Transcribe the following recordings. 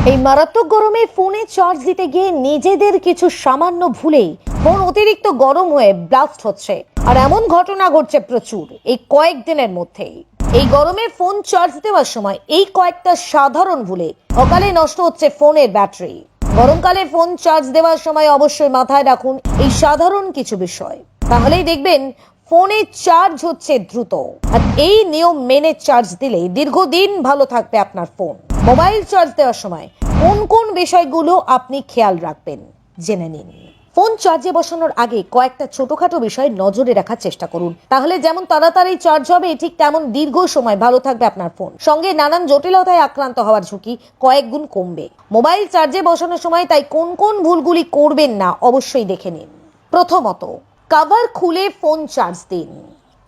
এই মারাত্মক গরমে ফোনে চার্জ দিতে গিয়ে নিজেদের কিছু সামান্য ভুলেই ফোন অতিরিক্ত গরম হয়ে ব্লাস্ট হচ্ছে। আর এমন ঘটনা ঘটছে প্রচুর এই কয়েকদিনের মধ্যেই। এই গরমে ফোন চার্জ দেওয়ার সময় এই কয়েকটা সাধারণ ভুলে অকালে নষ্ট হচ্ছে ফোনের ব্যাটারি। গরমকালে ফোন চার্জ দেওয়ার সময় অবশ্যই মাথায় রাখুন এই সাধারণ কিছু বিষয়, তাহলেই দেখবেন ফোনে চার্জ হচ্ছে দ্রুত। আর এই নিয়ম মেনে চার্জ দিলে দীর্ঘদিন ভালো থাকবে আপনার ফোন। মোবাইল চার্জ দেওয়ার সময় কোন কোন বিষয়গুলো আপনি খেয়াল রাখবেন জেনে নিন। ফোন চার্জে বসানোর আগে কয়েকটা ছোটখাটো বিষয় নজরে রাখার চেষ্টা করুন, তাহলে যেমন তাড়াতাড়ি চার্জ হবে ঠিক তেমন দীর্ঘ সময় ভালো থাকবে আপনার ফোন। সঙ্গে নানান জটিলতায় আক্রান্ত হওয়ার ঝুঁকি কয়েক গুণ কমবে। মোবাইল চার্জে বসানোর সময় তাই কোন কোন ভুলগুলি করবেন না অবশ্যই দেখে নিন। প্রথমত, কভার খুলে ফোন চার্জ দিন।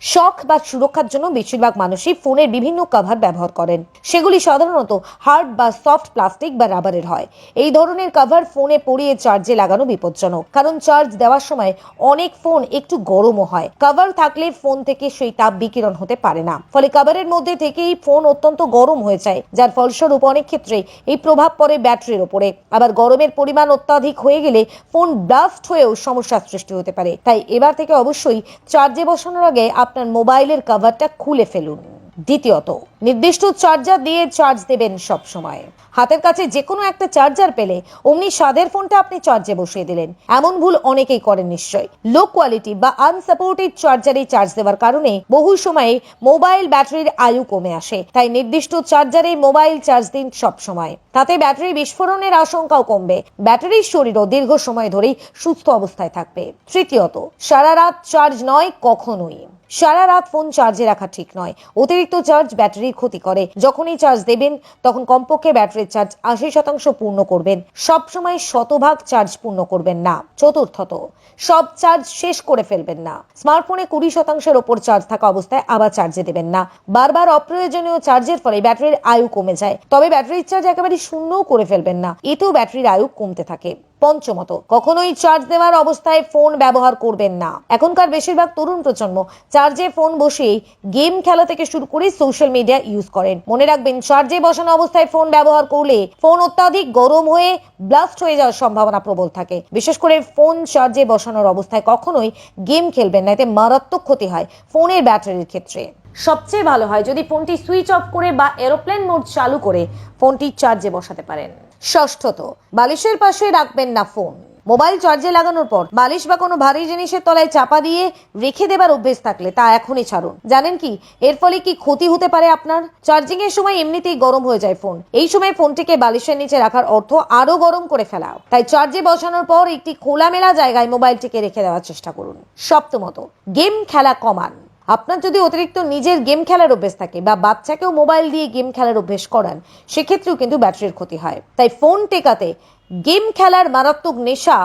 শখ বা সুরক্ষার জন্য বেশিরভাগ মানুষই ফোনের বিভিন্ন কভার ব্যবহার করেন। সেগুলি সাধারণত হার্ড বা সফট প্লাস্টিক বা রাবারের হয়। এই ধরনের কভার ফোনে পরিয়ে চার্জে লাগানো বিপজ্জনক, কারণ চার্জ দেওয়ার সময় অনেক ফোন একটু গরমও হয়। কভার থাকলে ফোন থেকে সেই তাপ বিকিরণ হতে পারে না, ফলে কভারের মধ্যে থেকেই ফোন অত্যন্ত গরম হয়ে যায়, যার ফলস্বরূপ অনেক ক্ষেত্রে এই প্রভাব পড়ে ব্যাটারির উপরে। আবার গরমের পরিমাণ অত্যাধিক হয়ে গেলে ফোন ব্লাস্ট হয়েও সমস্যার সৃষ্টি হতে পারে। তাই এবার থেকে অবশ্যই চার্জে বসানোর আগে আপনার মোবাইলের কভারটা খুলে ফেলুন। দ্বিতীয়ত, নির্দিষ্ট চার্জার দিয়ে চার্জ দেবেন সব সময়। হাতের কাছে যে কোনো একটা চার্জার পেলে অমনি স্বাদের ফোনটা আপনি চার্জে বসিয়ে দিলেন, এমন ভুল অনেকেই করেন নিশ্চয়ই। লো কোয়ালিটি বা আনসাপোর্টেড চার্জারে চার্জ দেওয়ার কারণে বহু সময়ে মোবাইল ব্যাটারির আয়ু কমে আসে। তাই নির্দিষ্ট চার্জারে মোবাইল চার্জ দিন সব সময়, তাতে ব্যাটারি বিস্ফোরণের আশঙ্কাও কমবে। ব্যাটারির শরীরও দীর্ঘ সময় ধরেই সুস্থ অবস্থায় থাকবে। তৃতীয়ত, সারা রাত চার্জ নয় কখনোই। সারা রাত ফোন চার্জে রাখা ঠিক নয়। অতিরিক্ত চার্জ ব্যাটারির ক্ষতি করে। যখনই চার্জ দেবেন তখন কমপক্ষে ব্যাটারির চার্জ 80% পূর্ণ করবেন। সবসময় শতভাগ চার্জ পূর্ণ করবেন না। চতুর্থত, সব চার্জ শেষ করে ফেলবেন না। স্মার্টফোনে 20%-এর ওপর চার্জ থাকা অবস্থায় আবার চার্জে দেবেন না। বারবার অপ্রয়োজনীয় চার্জের ফলে ব্যাটারির আয়ু কমে যায়। তবে ব্যাটারির চার্জ একেবারে শূন্যও করে ফেলবেন না, এতেও ব্যাটারির আয়ু কমতে থাকে। পঞ্চমত, কখনোই চার্জ দেওয়ার অবস্থায় ফোন ব্যবহার করবেন না। এখনকার বেশিরভাগ তরুণ প্রজন্ম চার্জে ফোন বসিয়ে গেম খেলা থেকে শুরু করে সোশ্যাল মিডিয়া ইউজ করেন। মনে রাখবেন, চার্জে বসানো অবস্থায় ফোন ব্যবহার করলে ফোন অত্যাধিক গরম হয়ে ব্লাস্ট হয়ে যাওয়ার সম্ভাবনা প্রবল থাকে। বিশেষ করে ফোন চার্জে বসানোর অবস্থায় কখনোই গেম খেলবেন না, এতে মারাত্মক ক্ষতি হয় ফোনের ব্যাটারির ক্ষেত্রে। সবচেয়ে ভালো হয় যদি ফোনটি সুইচ অফ করে বা এরোপ্লেন মোড চালু করে ফোনটি চার্জে বসাতে পারেন। ষষ্ঠত, বালিশের পাশে রাখবেন না ফোন। মোবাইল চার্জে লাগানোর পর বালিশ বা কোনো ভারী জিনিসের তলায় চাপা দিয়ে রেখে দেবার অভ্যেস থাকলে তা এখনই ছাড়ুন। জানেন কি এর ফলে কি ক্ষতি হতে পারে আপনার? চার্জিং এর সময় এমনিতেই গরম হয়ে যায় ফোন। এই সময় ফোনটিকে বালিশের নিচে রাখার অর্থ আরো গরম করে ফেলা। তাই চার্জে বসানোর পর একটি খোলামেলা জায়গায় মোবাইলটিকে রেখে দেওয়ার চেষ্টা করুন। সপ্তমত, গেম খেলা কমান। আপনার যদি অতিরিক্ত নিজের গেম খেলার অভ্যেস থাকে বা বাচ্চাকেও মোবাইল দিয়ে গেম খেলার অভ্যেস করান, সেক্ষেত্রেও কিন্তু ব্যাটারির ক্ষতি হয়। তাই ফোন টেকাতে গেম খেলার মারাত্মক নেশা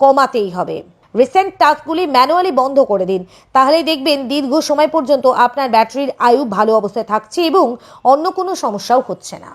কমাতেই হবে। রিসেন্ট টাস্কগুলি ম্যানুয়ালি বন্ধ করে দিন, তাহলেই দেখবেন দীর্ঘ সময় পর্যন্ত আপনার ব্যাটারির আয়ু ভালো অবস্থায় থাকছে এবং অন্য কোনো সমস্যাও হচ্ছে না।